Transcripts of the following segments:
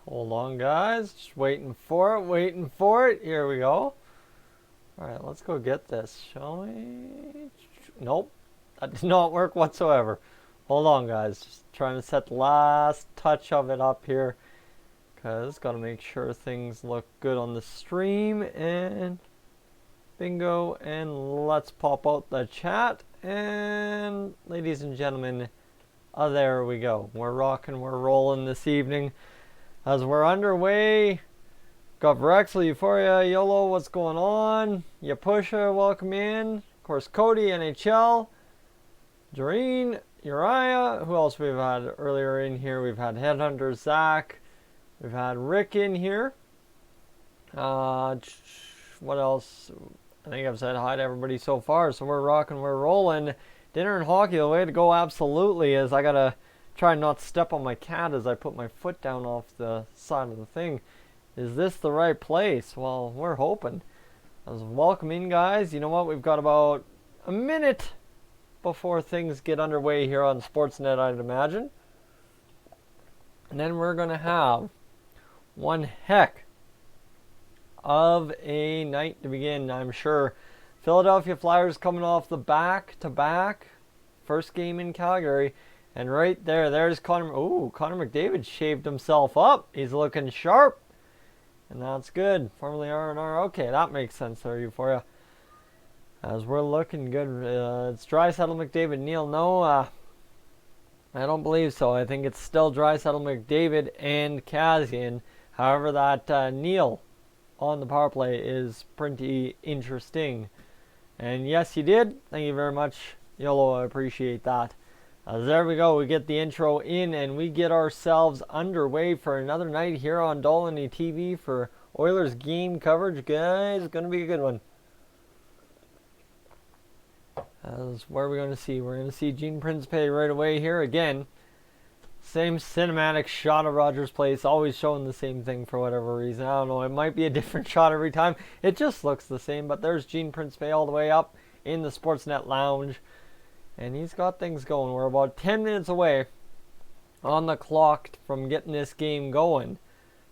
Hold on, guys. Just waiting for it. Here we go. Alright, let's go get this, shall we? Nope. That did not work whatsoever. Hold on, guys. Just trying to set the last touch of it up here. Because got to make sure things look good on the stream. And bingo. And let's pop out the chat. And ladies and gentlemen, there we go. We're rocking, we're rolling this evening. As we're underway, got Vrexel, Euphoria, YOLO, what's going on? Yapusha, welcome in. Of course, Cody, NHL. Doreen, Uriah, who else we've had earlier in here? We've had Headhunter, Zach. We've had Rick in here. What else? I think I've said hi to everybody so far. So we're rocking, we're rolling. Dinner and hockey, the way to go absolutely is I got to try not to step on my cat as I put my foot down off the side of the thing. Is this the right place? Well, we're hoping. Welcome in, guys. You know what? We've got about a minute before things get underway here on Sportsnet, I'd imagine. And then we're going to have one heck of a night to begin, I'm sure. Philadelphia Flyers coming off the back-to-back first game in Calgary. And right there's Connor. Ooh, Connor McDavid shaved himself up. He's looking sharp. And that's good. Formerly R&R. Okay, that makes sense there, Euphoria. As we're looking good. It's Draisaitl, McDavid, Neal. No, I don't believe so. I think it's still Draisaitl, McDavid, and Kassian. However, that Neal on the power play is pretty interesting. And yes, you did. Thank you very much, YOLO. I appreciate that. There we go. We get the intro in and we get ourselves underway for another night here on Dolynny TV for Oilers game coverage. Guys, it's going to be a good one. Where are we going to see? We're going to see Gene Principe right away here again. Same cinematic shot of Rogers Place, always showing the same thing for whatever reason. I don't know, it might be a different shot every time. It just looks the same, but there's Gene Principe all the way up in the Sportsnet Lounge. And he's got things going. We're about 10 minutes away on the clock from getting this game going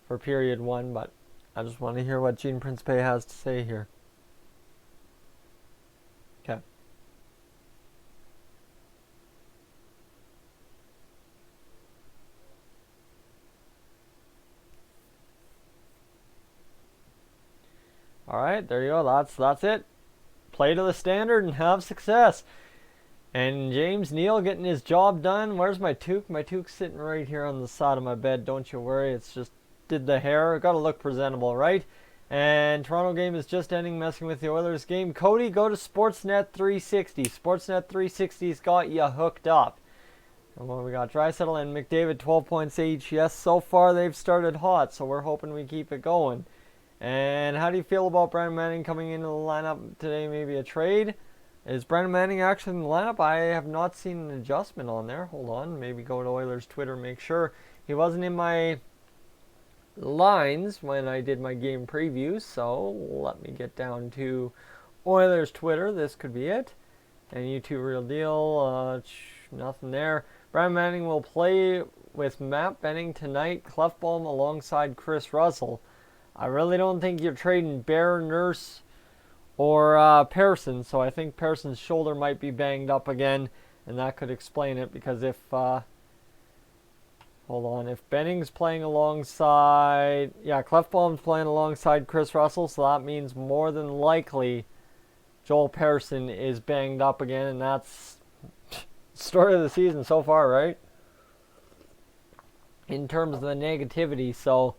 for period one. But I just want to hear what Gene Principe has to say here. Okay. All right, there you go. That's it. Play to the standard and have success. And James Neal getting his job done. Where's my toque? My toque's sitting right here on the side of my bed. Don't you worry. It's just did the hair. Got to look presentable, right? And Toronto game is just ending, messing with the Oilers game. Cody, go to Sportsnet 360. Sportsnet 360's got you hooked up. And what we got? Draisaitl and McDavid, 12 points each. Yes, so far they've started hot, so we're hoping we keep it going. And how do you feel about Brandon Manning coming into the lineup today? Maybe a trade? Is Brandon Manning actually in the lineup? I have not seen an adjustment on there. Hold on. Maybe go to Oilers Twitter, make sure. He wasn't in my lines when I did my game preview, so let me get down to Oilers Twitter. This could be it. And you two, real deal. Nothing there. Brandon Manning will play with Matt Benning tonight. Clefbaum alongside Chris Russell. I really don't think you're trading Bear, Nurse, or Pearson, so I think Pearson's shoulder might be banged up again, and that could explain it, because if, hold on, if Benning's playing alongside, yeah, Clefbaum's playing alongside Chris Russell, so that means more than likely Joel Pearson is banged up again, and that's story of the season so far, right? In terms of the negativity, so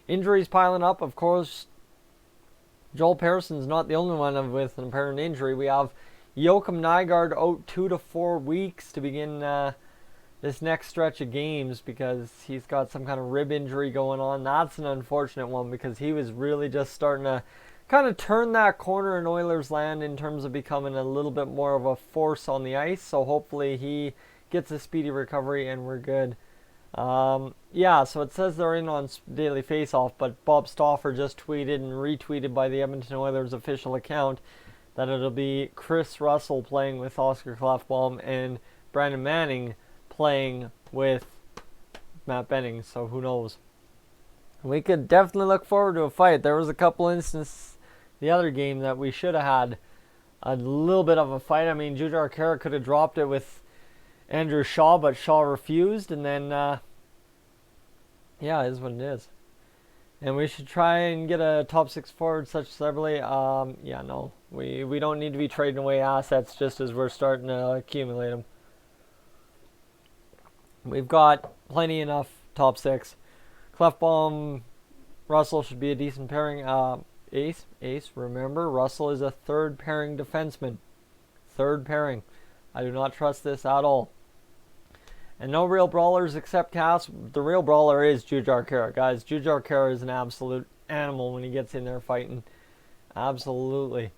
injuries piling up, of course. Joel Pearson's not the only one with an apparent injury. We have Joachim Nygard out 2 to 4 weeks to begin this next stretch of games because he's got some kind of rib injury going on. That's an unfortunate one because he was really just starting to kind of turn that corner in Oilers land in terms of becoming a little bit more of a force on the ice. So hopefully he gets a speedy recovery and we're good. Yeah, so it says they're in on Daily Faceoff, but Bob Stauffer just tweeted and retweeted by the Edmonton Oilers official account that it'll be Chris Russell playing with Oscar Klefbom and Brandon Manning playing with Matt Benning, so who knows. We could definitely look forward to a fight. There was a couple instances the other game that we should have had a little bit of a fight. I mean, Jujhar Khaira could have dropped it with Andrew Shaw, but Shaw refused, and then, yeah, it is what it is. And we should try and get a top 6 forward such as Everly. Yeah, no. We don't need to be trading away assets just as we're starting to accumulate them. We've got plenty enough top 6. Clefbaum, Russell should be a decent pairing. Ace, remember, Russell is a third pairing defenseman. Third pairing. I do not trust this at all. And no real brawlers except Cass. The real brawler is Jujhar Khaira. Guys, Jujhar Khaira is an absolute animal when he gets in there fighting. Absolutely.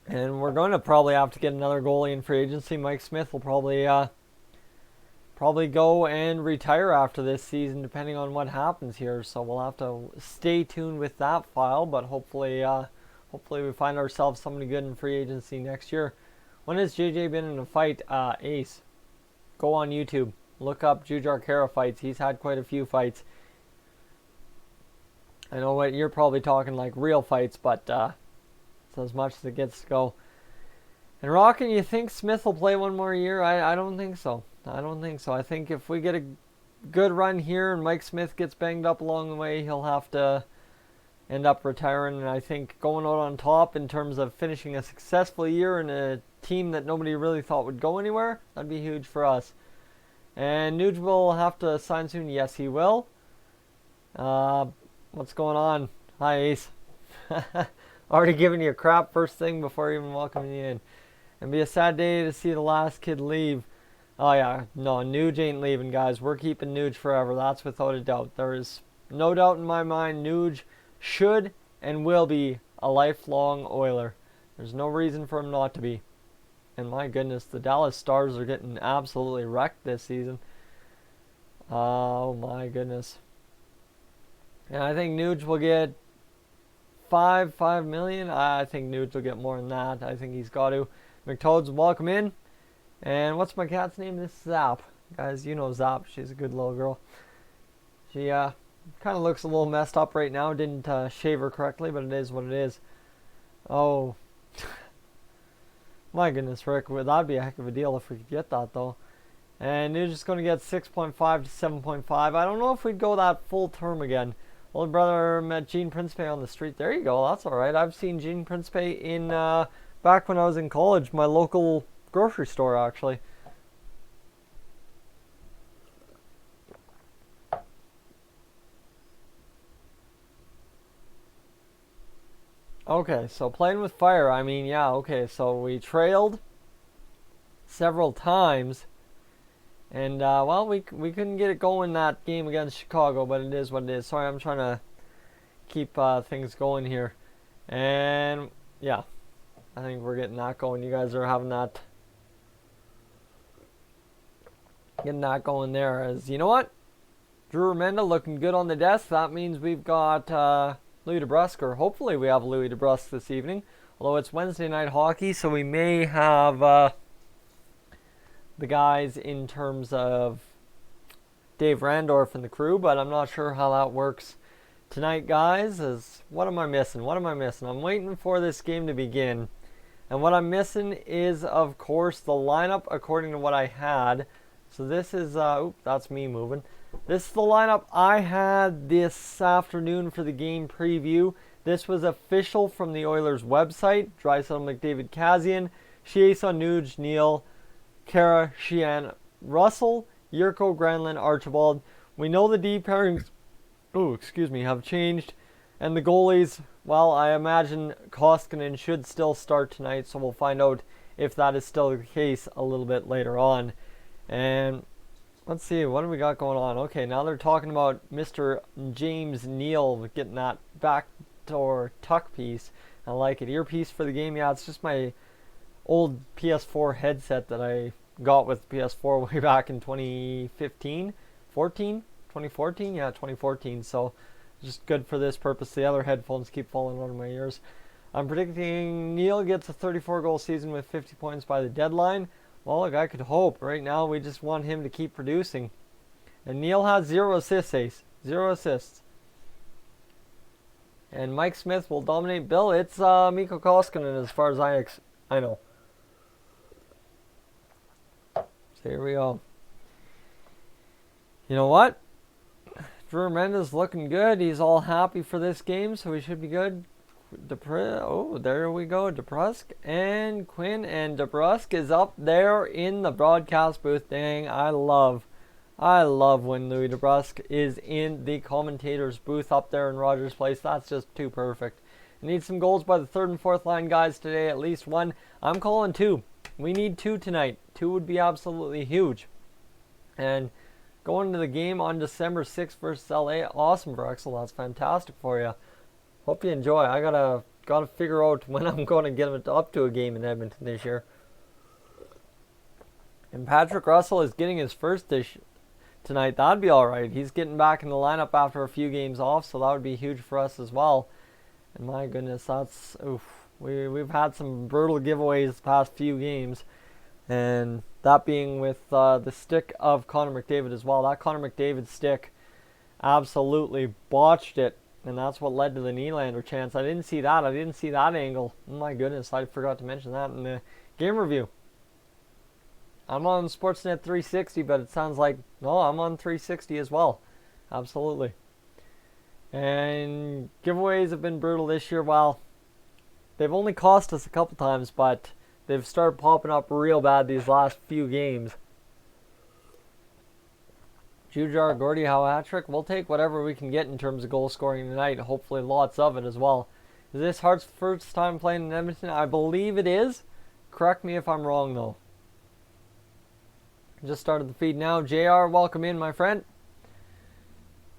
And we're going to probably have to get another goalie in free agency. Mike Smith will probably go and retire after this season, depending on what happens here. So we'll have to stay tuned with that file. But hopefully we find ourselves somebody good in free agency next year. When has JJ been in a fight? Ace. Go on YouTube. Look up Jujhar Khaira fights. He's had quite a few fights. I know what you're probably talking like real fights, but it's as much as it gets to go. And Rockin', you think Smith will play one more year? I don't think so. I don't think so. I think if we get a good run here and Mike Smith gets banged up along the way, he'll have to end up retiring. And I think going out on top in terms of finishing a successful year in a team that nobody really thought would go anywhere, that'd be huge for us. And Nuge will have to sign soon. Yes, he will. What's going on? Hi, Ace. Already giving you a crap first thing before even welcoming you in. And be a sad day to see the last kid leave. Oh yeah, no, Nuge ain't leaving, guys. We're keeping Nuge forever. That's without a doubt. There is no doubt in my mind Nuge should and will be a lifelong Oiler. There's no reason for him not to be. And my goodness, the Dallas Stars are getting absolutely wrecked this season. Oh my goodness. And I think Nuge will get $5 million. I think Nuge will get more than that. I think he's got to. McToad's welcome in. And what's my cat's name? This is Zap. Guys, you know Zap. She's a good little girl. She kind of looks a little messed up right now. Didn't shave her correctly, but it is what it is. Oh. My goodness, Rick. Well, that'd be a heck of a deal if we could get that, though. And Nuge is going to get 6.5 to 7.5. I don't know if we'd go that full term again. Older brother met Gene Principe on the street. There you go. That's all right. I've seen Gene Principe in back when I was in college, my local grocery store, actually. Okay, so playing with fire. I mean, yeah, okay. So we trailed several times. And, well, we couldn't get it going that game against Chicago, but it is what it is. Sorry, I'm trying to keep things going here. And, yeah, I think we're getting that going. You guys are having that, getting that going there. As, you know what? Drew Remenda looking good on the desk. That means we've got Louis DeBrusque, or hopefully we have Louis DeBrusque this evening. Although it's Wednesday night hockey, so we may have the guys in terms of Dave Randorf and the crew, but I'm not sure how that works tonight, guys. What am I missing? What am I missing? I'm waiting for this game to begin. And what I'm missing is, of course, the lineup according to what I had. So this is, that's me moving. This is the lineup I had this afternoon for the game preview. This was official from the Oilers website. Draisaitl, McDavid, Kassian, Chiasson, Nuge, Neal, Khaira, Sheehan, Russell, Yurko, Granlund, Archibald. We know the D pairings have changed. And the goalies, well, I imagine Koskinen should still start tonight, so we'll find out if that is still the case a little bit later on. And let's see, what do we got going on? Okay, now they're talking about Mr. James Neal getting that backdoor tuck piece. I like it. Earpiece for the game. Yeah, it's just my old PS4 headset that I got with PS4 way back in 2014. Yeah, 2014. So just good for this purpose. The other headphones keep falling out of my ears. I'm predicting Neal gets a 34-goal season with 50 points by the deadline. Well, look, I could hope. Right now, we just want him to keep producing. And Neil has 0 assists, Ace. 0 assists. And Mike Smith will dominate. Bill, it's Mikko Koskinen as far as I know. So here we go. You know what? Drew Mendes looking good. He's all happy for this game, so he should be good. Oh, there we go. DeBrusk and Quinn, and DeBrusk is up there in the broadcast booth. Dang, I love when Louis DeBrusk is in the commentator's booth up there in Rogers Place. That's just too perfect. Need some goals by the third and fourth line guys today, at least one. I'm calling 2. We need 2 tonight. 2 would be absolutely huge. And going to the game on December 6th versus LA, awesome, Drexel. That's fantastic for you. Hope you enjoy. I gotta figure out when I'm going to get up to a game in Edmonton this year. And Patrick Russell is getting his first dish tonight. That'd be all right. He's getting back in the lineup after a few games off, so that would be huge for us as well. And my goodness, that's oof. We've had some brutal giveaways the past few games, and that being with the stick of Connor McDavid as well. That Connor McDavid stick absolutely botched it. And that's what led to the Nylander chance. I didn't see that. I didn't see that angle. Oh my goodness, I forgot to mention that in the game review. I'm on Sportsnet 360, but it sounds like, no, I'm on 360 as well. Absolutely. And giveaways have been brutal this year. Well, they've only cost us a couple times, but they've started popping up real bad these last few games. Jujar, Gordie Howe hat-trick. We'll take whatever we can get in terms of goal scoring tonight. Hopefully lots of it as well. Is this Hart's first time playing in Edmonton? I believe it is. Correct me if I'm wrong, though. Just started the feed now. JR, welcome in, my friend.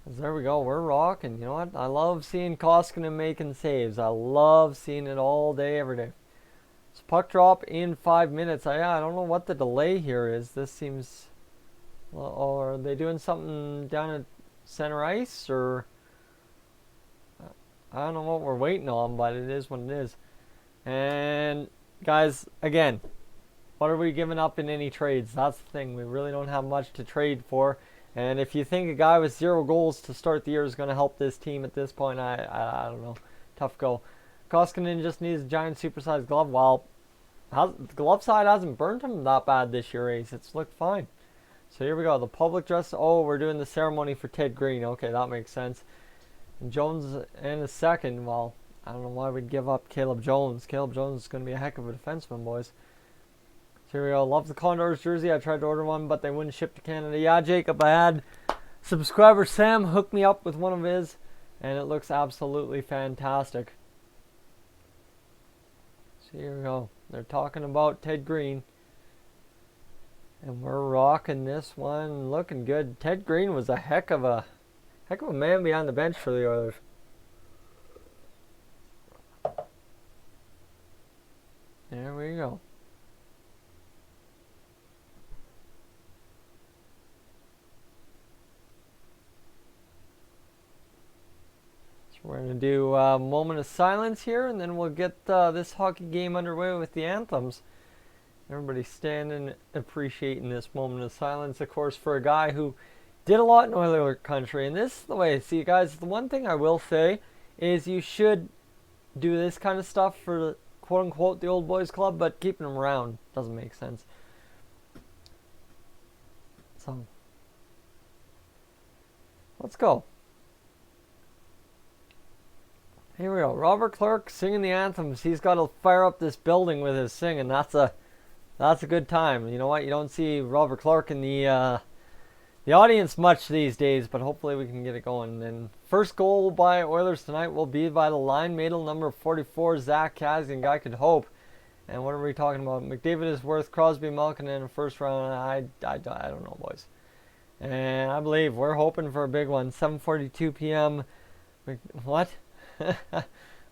There we go. We're rocking. You know what? I love seeing Koskinen making saves. I love seeing it all day, every day. It's puck drop in 5 minutes. I don't know what the delay here is. This seems... Or are they doing something down at center ice? Or I don't know what we're waiting on, but it is what it is. And guys, again, what are we giving up in any trades? That's the thing. We really don't have much to trade for. And if you think a guy with 0 goals to start the year is going to help this team at this point, I don't know. Tough go. Koskinen just needs a giant supersized glove. Well, the glove side hasn't burnt him that bad this year, Ace. It's looked fine. So here we go. The public dress. Oh, we're doing the ceremony for Ted Green. Okay, that makes sense. And Jones in a second. Well, I don't know why we'd give up Caleb Jones. Caleb Jones is going to be a heck of a defenseman, boys. So here we go. Love the Condors jersey. I tried to order one, but they wouldn't ship to Canada. Yeah, Jacob, I had subscriber Sam hook me up with one of his, and it looks absolutely fantastic. So here we go. They're talking about Ted Green. And we're rocking this one, looking good. Ted Green was a heck of a man behind the bench for the Oilers. There we go. So we're going to do a moment of silence here, and then we'll get this hockey game underway with the anthems. Everybody standing, appreciating this moment of silence, of course, for a guy who did a lot in Oiler country. And this is the way. See, guys, the one thing I will say is you should do this kind of stuff for, quote-unquote, the old boys club, but keeping them around doesn't make sense. So, let's go. Here we go. Robert Clark singing the anthems. He's got to fire up this building with his singing. That's a good time. You know what? You don't see Robert Clark in the audience much these days, but hopefully we can get it going. And first goal by Oilers tonight will be by the line Madel, number 44, Zach Kassian. Guy could hope. And what are we talking about? McDavid is worth Crosby, Malkin in the first round. I don't know, boys. And I believe we're hoping for a big one. 7:42 p.m. What?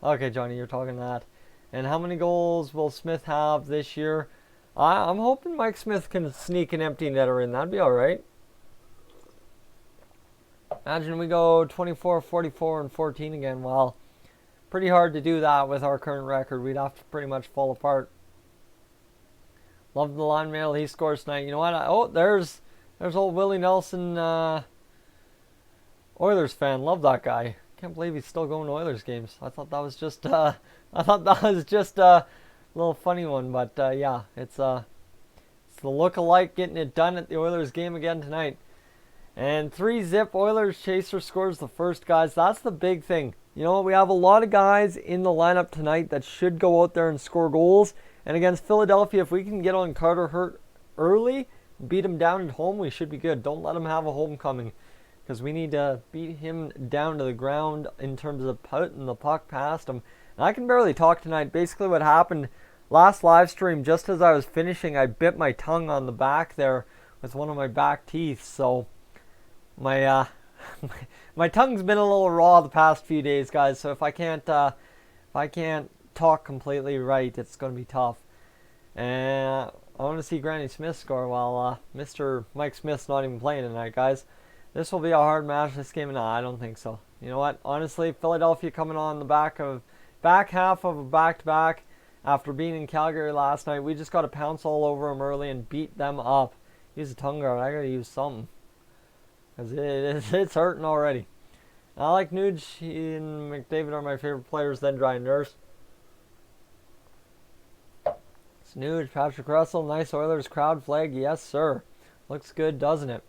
Okay, Johnny, you're talking that. And how many goals will Smith have this year? I'm hoping Mike Smith can sneak an empty netter in. That'd be all right. Imagine we go 24, 44, and 14 again. Well, pretty hard to do that with our current record. We'd have to pretty much fall apart. Love the line mail. He scores tonight. You know what? Oh, there's There's old Willie Nelson, Oilers fan. Love that guy. Can't believe he's still going to Oilers games. I thought that was just a little funny one, but yeah, it's the look-alike getting it done at the Oilers game again tonight. And 3-zip Oilers chaser scores the first, guys. That's the big thing. You know, we have a lot of guys in the lineup tonight that should go out there and score goals. And against Philadelphia, if we can get on Carter Hurt early, beat him down at home, we should be good. Don't let him have a homecoming, because we need to beat him down to the ground in terms of putting the puck past him. And I can barely talk tonight. Basically what happened last live stream, just as I was finishing, I bit my tongue on the back there with one of my back teeth. So my my tongue's been a little raw the past few days, guys. So if I can't talk completely right, it's going to be tough. And I want to see Granny Smith score while Mr. Mike Smith's not even playing tonight, guys. This will be a hard match this game. No, I don't think so. You know what? Honestly, Philadelphia coming on the back half of a back-to-back after being in Calgary last night. We just got to pounce all over them early and beat them up. Use a tongue guard. I got to use something, because it's hurting already. I like Nuge and McDavid are my favorite players, then Dry Nurse. Nuge, Patrick Russell, nice Oilers crowd flag. Yes, sir. Looks good, doesn't it?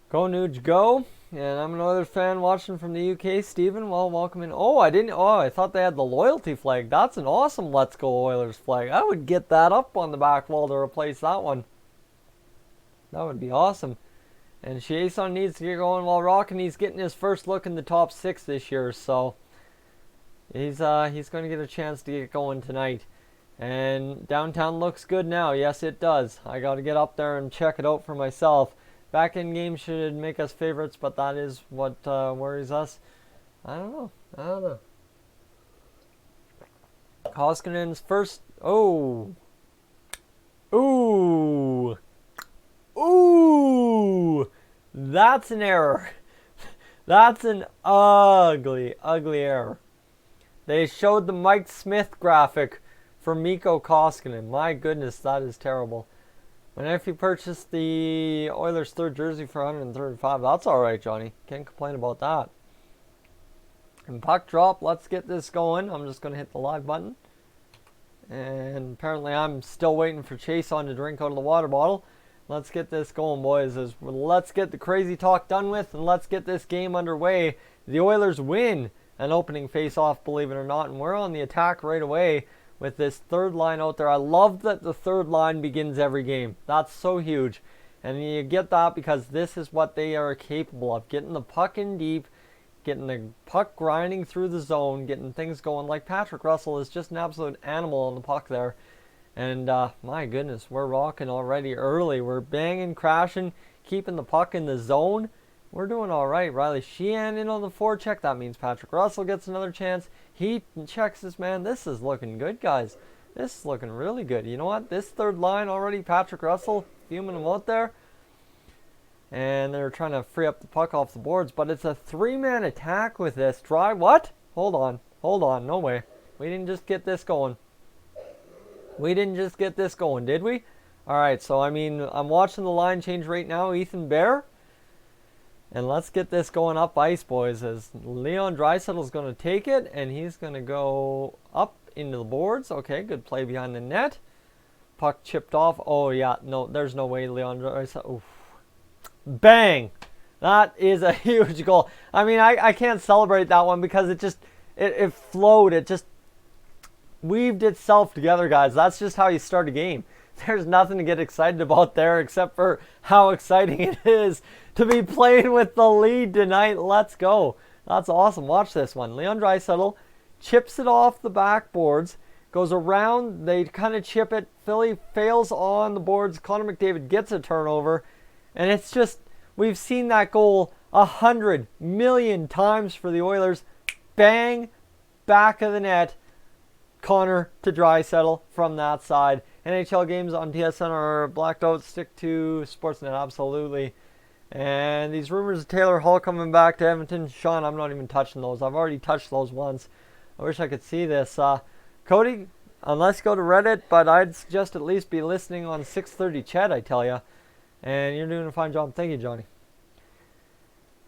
Go, Nuge, go. And I'm an Oilers fan watching from the UK. Stephen, well, welcome in. Oh, I thought they had the loyalty flag. That's an awesome Let's Go Oilers flag. I would get that up on the back wall to replace that one. That would be awesome. And Chiasson needs to get going while rocking. He's getting his first look in the top 6 this year, so he's going to get a chance to get going tonight. And downtown looks good now. Yes, it does. I got to get up there and check it out for myself. Back in game should make us favorites, but that is what worries us. I don't know. Koskinen's first. Oh. Ooh. Ooh. That's an error. That's an ugly, ugly error. They showed the Mike Smith graphic for Mikko Koskinen. My goodness, that is terrible. And if you purchased the Oilers' third jersey for $135, that's all right, Johnny. Can't complain about that. And puck drop, let's get this going. I'm just going to hit the live button. And apparently I'm still waiting for Chiasson to drink out of the water bottle. Let's get this going, boys. Let's get the crazy talk done with, and let's get this game underway. The Oilers win an opening face-off, believe it or not, and we're on the attack right away with this third line out there. I love that the third line begins every game. That's so huge. And you get that because this is what they are capable of. Getting the puck in deep, getting the puck grinding through the zone, getting things going. Like Patrick Russell is just an absolute animal on the puck there. And my goodness, we're rocking already early. We're banging, crashing, keeping the puck in the zone. We're doing all right. Riley Sheehan in on the forecheck. That means Patrick Russell gets another chance. He checks this, man. This is looking good, guys. This is looking really good. You know what? This third line already, Patrick Russell, fuming them out there. And they're trying to free up the puck off the boards. But it's a 3-man attack with this. Try what? Hold on. No way. We didn't just get this going. Did we? All right, so, I mean, I'm watching the line change right now. Ethan Bear. And let's get this going up ice, boys, as Leon Draisaitl is going to take it, and he's going to go up into the boards. Okay, good play behind the net. Puck chipped off. Oh, yeah, no, there's no way Leon Draisaitl. Oof. Bang! That is a huge goal. I mean, I can't celebrate that one because it flowed. It just weaved itself together, guys. That's just how you start a game. There's nothing to get excited about there except for how exciting it is to be playing with the lead tonight. Let's go. That's awesome. Watch this one. Leon Draisaitl chips it off the backboards, goes around. They kind of chip it. Philly fails on the boards. Connor McDavid gets a turnover. And it's just, we've seen that goal 100 million times for the Oilers. Bang, back of the net. Connor to Draisaitl from that side. NHL games on TSN are blacked out. Stick to Sportsnet, absolutely. And these rumors of Taylor Hall coming back to Edmonton. Sean, I'm not even touching those. I've already touched those once. I wish I could see this. Cody, unless you go to Reddit, but I'd suggest at least be listening on 630 Chet, I tell you. And you're doing a fine job. Thank you, Johnny.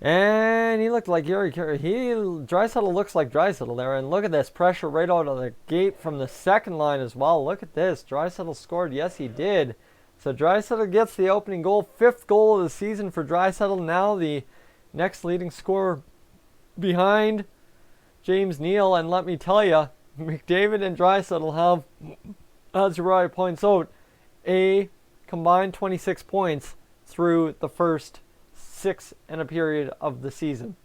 And he looked like Draisaitl looks like Draisaitl there. And look at this pressure right out of the gate from the second line as well. Look at this. Draisaitl scored. Yes, he did. So Draisaitl gets the opening goal. 5th goal of the season for Draisaitl. Now the next leading scorer behind James Neal. And let me tell you, McDavid and Draisaitl have, as Uriah points out, a combined 26 points through the first 6 in a period of the season.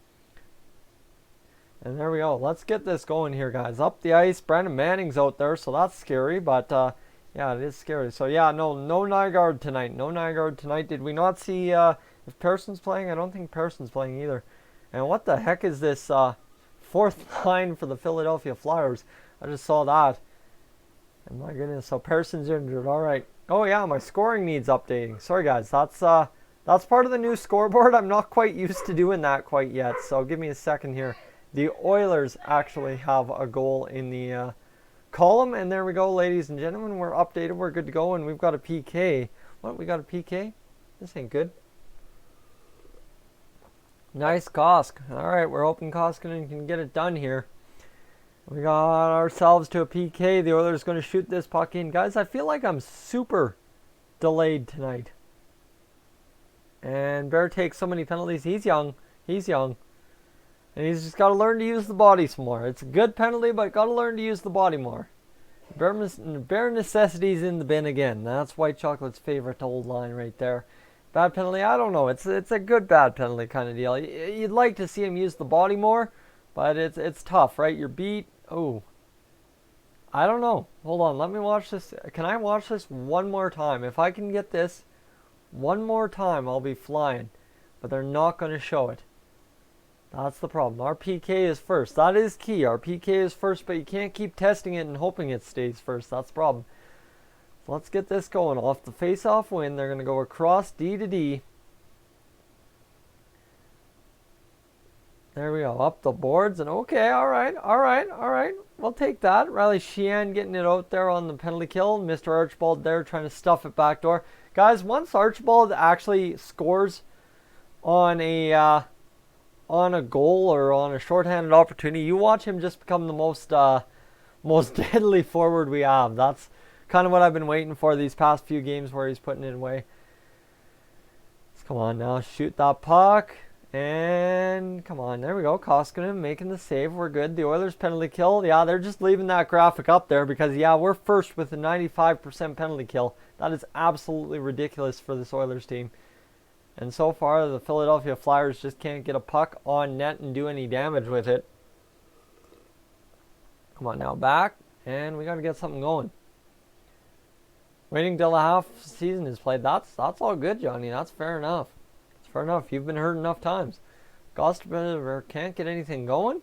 And there we go. Let's get this going here, guys. Up the ice. Brandon Manning's out there, so that's scary. But, yeah, it is scary. So, yeah, no Nygaard tonight. No Nygaard tonight. Did we not see if Pearson's playing? I don't think Pearson's playing either. And what the heck is this 4th line for the Philadelphia Flyers? I just saw that. And my goodness, so Pearson's injured. All right. Oh, yeah, my scoring needs updating. Sorry, guys. That's part of the new scoreboard. I'm not quite used to doing that quite yet, so give me a second here. The Oilers actually have a goal in the column, and there we go, ladies and gentlemen. We're updated. We're good to go, and we've got a PK. What? We got a PK? This ain't good. Nice Kosk. All right, we're hoping Koskinen can get it done here. We got ourselves to a PK. The Oilers going to shoot this puck in. Guys, I feel like I'm super delayed tonight. And Bear takes so many penalties. He's young. He's young. And he's just got to learn to use the body some more. It's a good penalty, but got to learn to use the body more. Bear necessities in the bin again. That's White Chocolate's favorite old line right there. Bad penalty? I don't know. It's a good bad penalty kind of deal. You'd like to see him use the body more, but it's tough, right? You're beat. Oh. I don't know. Hold on. Let me watch this. Can I watch this one more time? If I can get this one more time, I'll be flying. But they're not going to show it. That's the problem. Our PK is first. That is key. Our PK is first, but you can't keep testing it and hoping it stays first. That's the problem. So let's get this going. Off the face-off win, they're going to go across D to D. There we go. Up the boards. And okay, all right. We'll take that. Riley Sheehan getting it out there on the penalty kill. Mr. Archibald there trying to stuff it back door. Guys, once Archibald actually scores on a goal or on a shorthanded opportunity, you watch him just become the most deadly forward we have. That's kind of what I've been waiting for these past few games where he's putting it away. Let's come on now. Shoot that puck. And come on, there we go. Koskinen making the save. We're good. The Oilers penalty kill. Yeah, they're just leaving that graphic up there because, yeah, we're first with a 95% penalty kill. That is absolutely ridiculous for this Oilers team. And so far, the Philadelphia Flyers just can't get a puck on net and do any damage with it. Come on now, back. And we got to get something going. Waiting till the half season is played. That's all good, Johnny. That's fair enough. Fair enough. You've been hurt enough times. Gosterberg can't get anything going.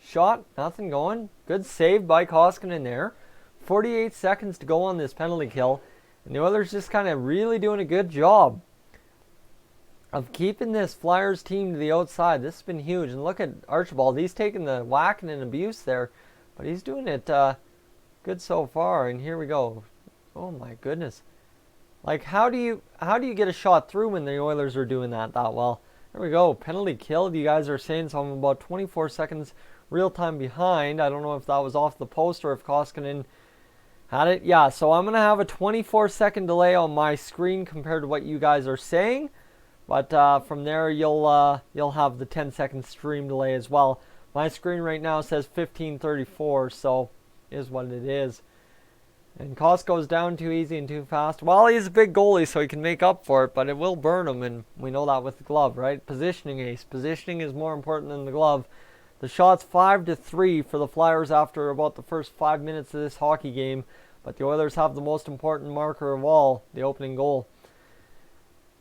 Shot, nothing going. Good save by Koskinen there. 48 seconds to go on this penalty kill. And the Oilers just kind of really doing a good job of keeping this Flyers team to the outside. This has been huge. And look at Archibald. He's taking the whacking and abuse there. But he's doing it good so far. And here we go. Oh my goodness. Like, how do you get a shot through when the Oilers are doing that well? There we go. Penalty kill. You guys are saying so. I'm about 24 seconds real time behind. I don't know if that was off the post or if Koskinen had it. Yeah, so I'm going to have a 24-second delay on my screen compared to what you guys are saying. But from there, you'll have the 10-second stream delay as well. My screen right now says 15:34, so is what it is. And Kosk goes down too easy and too fast. Well, he's a big goalie, so he can make up for it, but it will burn him, and we know that with the glove, right? Positioning ace. Positioning is more important than the glove. The shot's 5-3 for the Flyers after about the first 5 minutes of this hockey game, but the Oilers have the most important marker of all, the opening goal.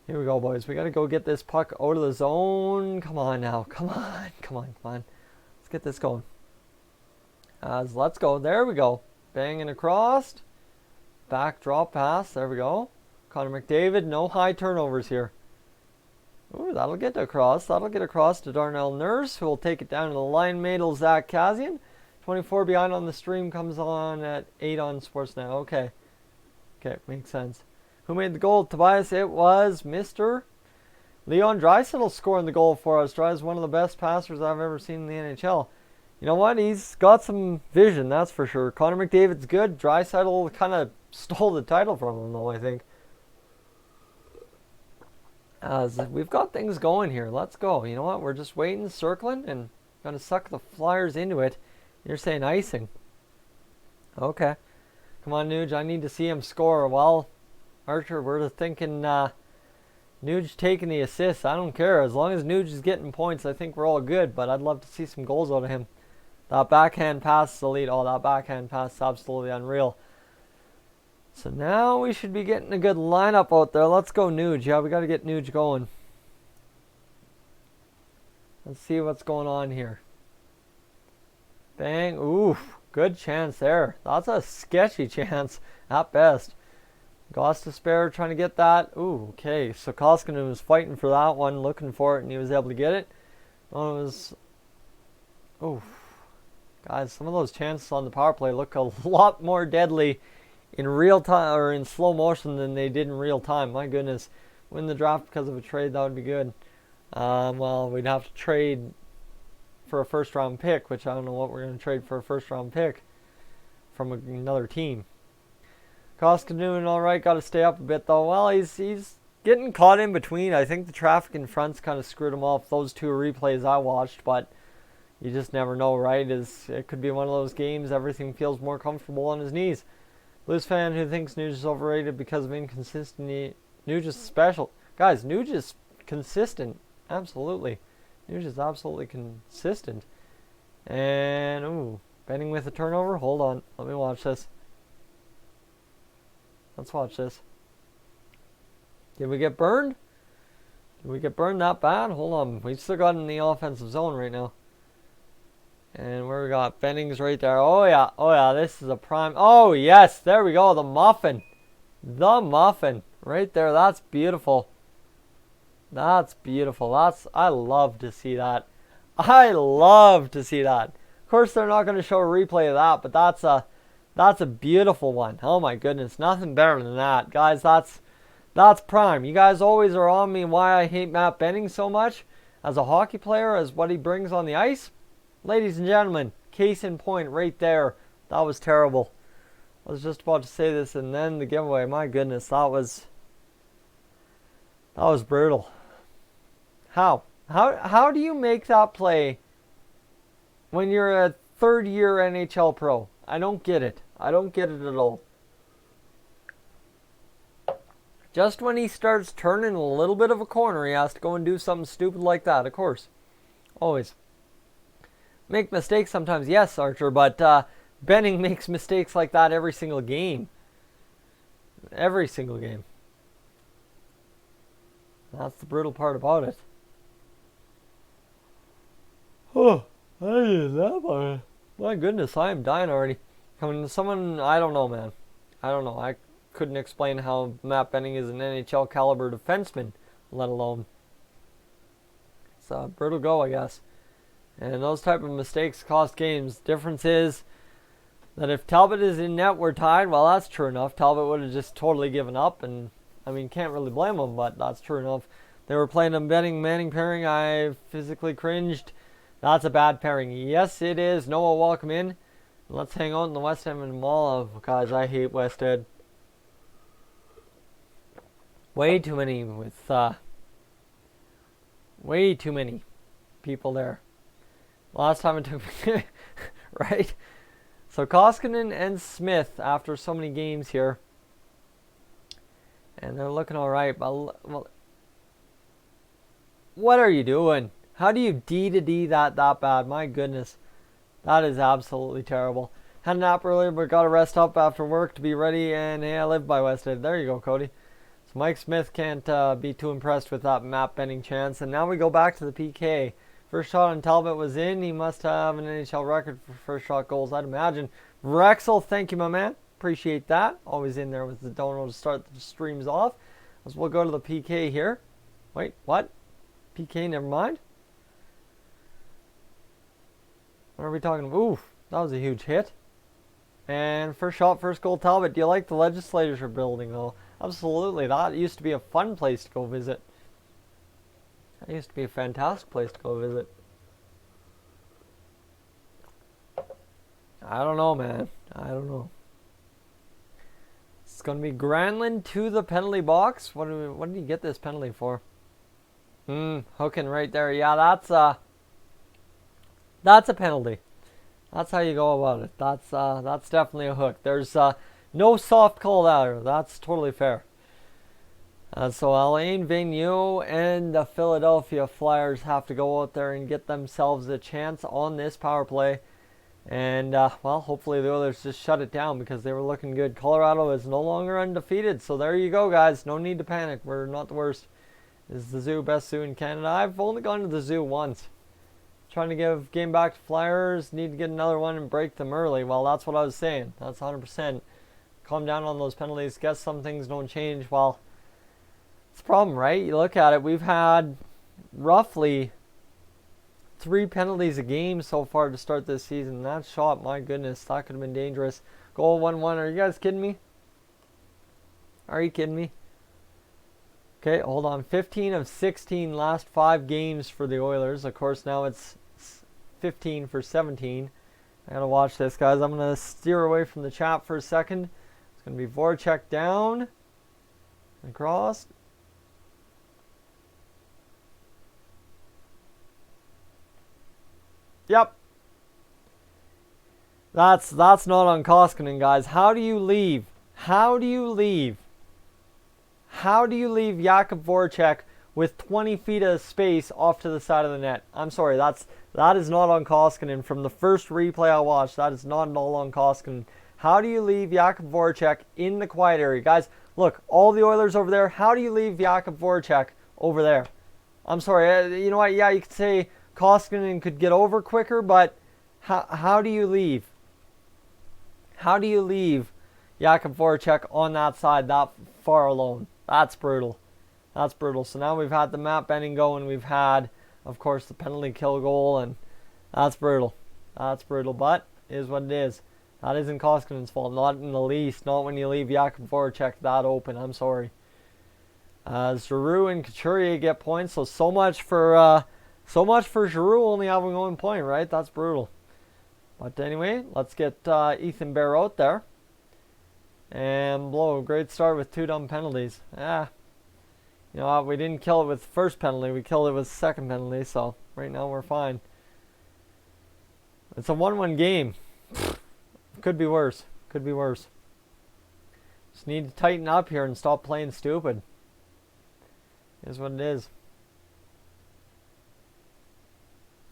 Here we go, boys. We got to go get this puck out of the zone. Come on now. Come on. Let's get this going. Let's go. There we go. Banging across. Back drop pass. There we go. Connor McDavid. No high turnovers here. Ooh, that'll get across. That'll get across to Darnell Nurse, who will take it down to the line mate, Zach Kassian. 24 behind on the stream, comes on at 8 on Sportsnet. Okay, makes sense. Who made the goal, Tobias? It was Mr. Leon Draisaitl scoring the goal for us. Draisaitl is one of the best passers I've ever seen in the NHL. You know what? He's got some vision, that's for sure. Connor McDavid's good. Draisaitl kind of stole the title from him, though, I think. We've got things going here. Let's go. You know what? We're just waiting, circling, and going to suck the Flyers into it. You're saying icing. Okay. Come on, Nuge. I need to see him score. Well, Archer, we're thinking Nuge taking the assist. I don't care. As long as Nuge is getting points, I think we're all good. But I'd love to see some goals out of him. That backhand pass is elite. Oh, that backhand pass is absolutely unreal. So now we should be getting a good lineup out there. Let's go Nuge. Yeah, we got to get Nuge going. Let's see what's going on here. Bang. Oof. Good chance there. That's a sketchy chance at best. Gostisbehere trying to get that. Ooh, okay. So Koskinen was fighting for that one, looking for it, and he was able to get it. Oh, it was... Oof. Guys, some of those chances on the power play look a lot more deadly in real time or in slow motion than they did in real time. My goodness. Win the draft because of a trade, that would be good. Well, we'd have to trade for a first round pick, which I don't know what we're going to trade for a first round pick from another team. Koskinen, alright, got to stay up a bit though. Well, he's getting caught in between. I think the traffic in front's kind of screwed him off. Those two replays I watched, but you just never know, right? It could be one of those games everything feels more comfortable on his knees. Blues fan who thinks Nuge is overrated because of inconsistency. Nuge is special. Guys, Nuge is consistent. Absolutely. Nuge is absolutely consistent. And, ooh, Benning with a turnover. Hold on. Let me watch this. Let's watch this. Did we get burned? Did we get burned that bad? Hold on. We've still got in the offensive zone right now. And where we got Benning's right there. Oh yeah. Oh yeah. This is a prime. Oh yes. There we go. The muffin. The muffin. Right there. That's beautiful. That's beautiful. I love to see that. I love to see that. Of course, they're not going to show a replay of that, but that's a beautiful one. Oh my goodness. Nothing better than that. Guys, that's prime. You guys always are on me why I hate Matt Benning so much as a hockey player, as what he brings on the ice. Ladies and gentlemen, case in point right there. That was terrible. I was just about to say this and then the giveaway. My goodness, that was brutal. How do you make that play when you're a third-year NHL pro? I don't get it. I don't get it at all. Just when he starts turning a little bit of a corner, he has to go and do something stupid like that, of course. Always. Make mistakes sometimes, yes, Archer, but Benning makes mistakes like that every single game. Every single game. That's the brutal part about it. Oh, I did that one. My goodness, I am dying already. Someone, I don't know, man. I don't know. I couldn't explain how Matt Benning is an NHL caliber defenseman, let alone. It's a brutal go, I guess. And those type of mistakes cost games. Difference is that if Talbot is in net, we're tied. Well, that's true enough. Talbot would have just totally given up. And, I mean, can't really blame him, but that's true enough. They were playing a Benning-Manning pairing. I physically cringed. That's a bad pairing. Yes, it is. Noah, welcome in. Let's hang out in the West Edmonton Mall. Guys, I hate West Ed. Way too many way too many people there. Last time it took me, right? So Koskinen and Smith after so many games here. And they're looking all right. But, well, what are you doing? How do you D to D that bad? My goodness. That is absolutely terrible. Had a nap earlier, but got to rest up after work to be ready. And hey, I live by Westhead. There you go, Cody. So Mike Smith can't be too impressed with that Matt Benning chance. And now we go back to the PK. First shot on Talbot was in. He must have an NHL record for first shot goals, I'd imagine. Rexel, thank you, my man. Appreciate that. Always in there with the dono to start the streams off. As we'll go to the PK here. Wait, what? PK, never mind. What are we talking about? Oof, that was a huge hit. And first shot, first goal, Talbot. Do you like the legislators are building, though? Absolutely. That used to be a fun place to go visit. That used to be a fantastic place to go visit. I don't know, man. I don't know. It's going to be Granlund to the penalty box. What did he get this penalty for? Hooking right there. Yeah, that's a penalty. That's how you go about it. That's definitely a hook. There's no soft call there. That's totally fair. So Alain Vigneault and the Philadelphia Flyers have to go out there and get themselves a chance on this power play. And, well, hopefully the Oilers just shut it down because they were looking good. Colorado is no longer undefeated. So there you go, guys. No need to panic. We're not the worst. This is the zoo, best zoo in Canada. I've only gone to the zoo once. Trying to give game back to Flyers. Need to get another one and break them early. Well, that's what I was saying. That's 100%. Calm down on those penalties. Guess some things don't change. Well, it's a problem, right? You look at it. We've had roughly 3 penalties a game so far to start this season. That shot, my goodness, that could have been dangerous. Goal 1-1. Are you guys kidding me? Are you kidding me? Okay, hold on. 15 of 16 last 5 games for the Oilers. Of course, now it's 15 for 17. I gotta watch this, guys. I'm gonna steer away from the chat for a second. It's gonna be Voracek down, across. Yep. That's not on Koskinen, guys. How do you leave? How do you leave? How do you leave Jakub Voracek with 20 feet of space off to the side of the net? I'm sorry, that is not on Koskinen. From the first replay I watched, that is not at all on Koskinen. How do you leave Jakub Voracek in the quiet area? Guys, look, all the Oilers over there, how do you leave Jakub Voracek over there? I'm sorry, you know what, yeah, you could say Koskinen could get over quicker, but how do you leave? How do you leave Jakub Voracek on that side that far alone? That's brutal. That's brutal. So now we've had the map bending going. We've had, of course, the penalty kill goal, and that's brutal. That's brutal, but it is what it is. That isn't Koskinen's fault, not in the least. Not when you leave Jakub Voracek that open. I'm sorry. Giroux and Couturier get points, so much for Giroux only having 1 point, right? That's brutal. But anyway, let's get Ethan Bear out there. And blow a great start with 2 dumb penalties. You know what? We didn't kill it with the first penalty. We killed it with the second penalty. So right now we're fine. It's a 1-1 game. Could be worse. Could be worse. Just need to tighten up here and stop playing stupid. Is what it is.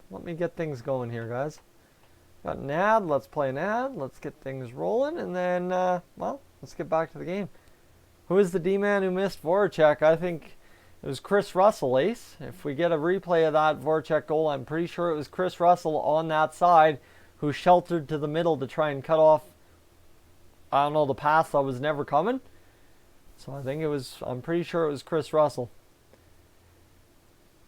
Let me get things going here, guys. Got an ad. Let's play an ad. Let's get things rolling. And then, well, let's get back to the game. Who is the D-man who missed Voracek? I think it was Chris Russell, Ace. If we get a replay of that Voracek goal, I'm pretty sure it was Chris Russell on that side who sheltered to the middle to try and cut off, I don't know, the pass that was never coming. So I think I'm pretty sure it was Chris Russell.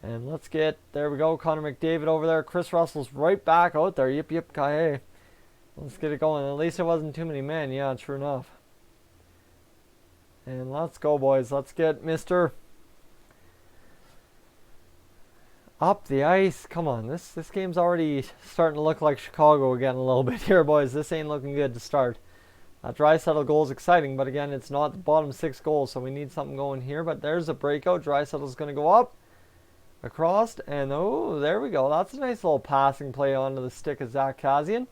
And let's get, there we go, Connor McDavid over there. Chris Russell's right back out there. Yip, yip, kaye. Let's get it going. At least it wasn't too many men. Yeah, true enough. And let's go, boys. Let's get Mr. Up the ice. Come on. This game's already starting to look like Chicago again a little bit here, boys. This ain't looking good to start. That Draisaitl goal is exciting, but again, it's not the bottom 6 goals, so we need something going here. But there's a breakout. Draisaitl's going to go up. Across, and oh, there we go. That's a nice little passing play onto the stick of Zach Kassian.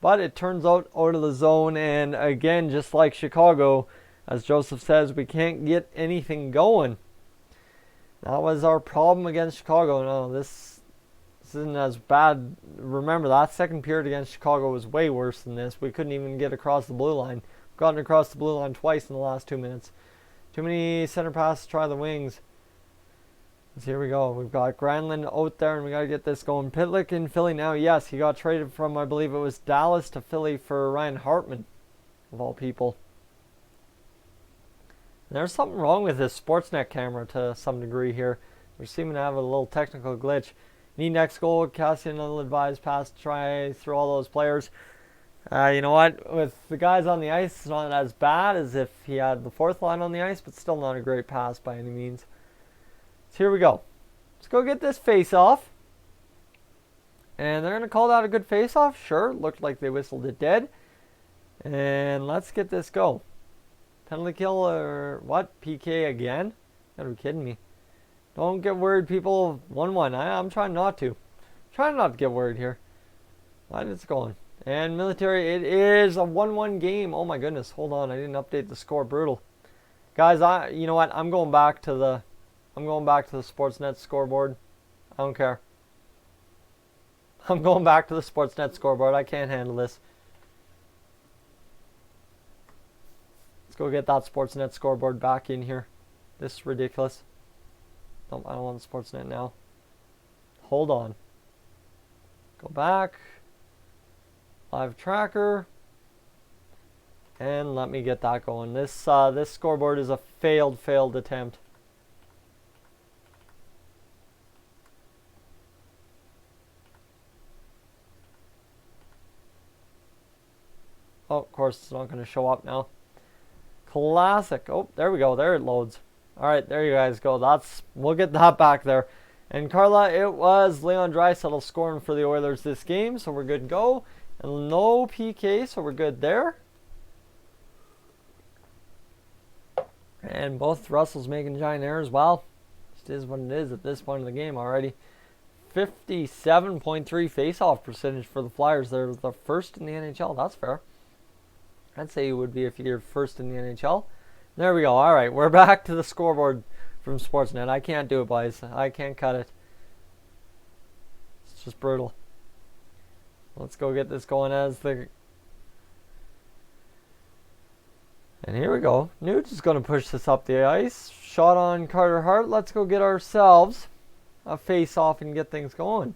But it turns out of the zone, and again, just like Chicago, as Joseph says, we can't get anything going. That was our problem against Chicago. No, this isn't as bad. Remember, that second period against Chicago was way worse than this. We couldn't even get across the blue line. We've gotten across the blue line twice in the last 2 minutes. Too many center passes, try the wings. So here we go. We've got Granlund out there, and we got to get this going. Pitlick in Philly now. Yes, he got traded from, I believe it was Dallas to Philly for Ryan Hartman, of all people. And there's something wrong with this Sportsnet camera to some degree here. We're seeming to have a little technical glitch. Need next goal. Kassian, ill-advised pass to try through all those players. You know what? With the guys on the ice, it's not as bad as if he had the fourth line on the ice, but still not a great pass by any means. So here we go. Let's go get this face-off. And they're going to call that a good face-off. Sure, looked like they whistled it dead. And let's get this go. Penalty kill or what? PK again? You gotta be kidding me. Don't get worried, people. 1-1. I'm trying not to. Trying not to get worried here. Right, it's going. And military, it is a 1-1 game. Oh my goodness. Hold on, I didn't update the score. Brutal. Guys, you know what? I'm going back to the Sportsnet scoreboard. I don't care. I'm going back to the Sportsnet scoreboard. I can't handle this. Let's go get that Sportsnet scoreboard back in here. This is ridiculous. No, I don't want the Sportsnet now. Hold on. Go back. Live tracker. And let me get that going. This scoreboard is a failed attempt. Oh, of course, it's not going to show up now. Classic. Oh, there we go. There it loads. All right, there you guys go. We'll get that back there. And Carla, it was Leon Draisaitl scoring for the Oilers this game, so we're good to go. And no PK, so we're good there. And both Russells making giant errors. Well, it is what it is at this point in the game already. 57.3 face-off percentage for the Flyers. They're the first in the NHL. That's fair. I'd say you would be if you're first in the NHL. There we go. All right, we're back to the scoreboard from Sportsnet. I can't do it, boys. I can't cut it. It's just brutal. Let's go get this going as the... And here we go. Nuge is going to push this up the ice. Shot on Carter Hart. Let's go get ourselves a face-off and get things going.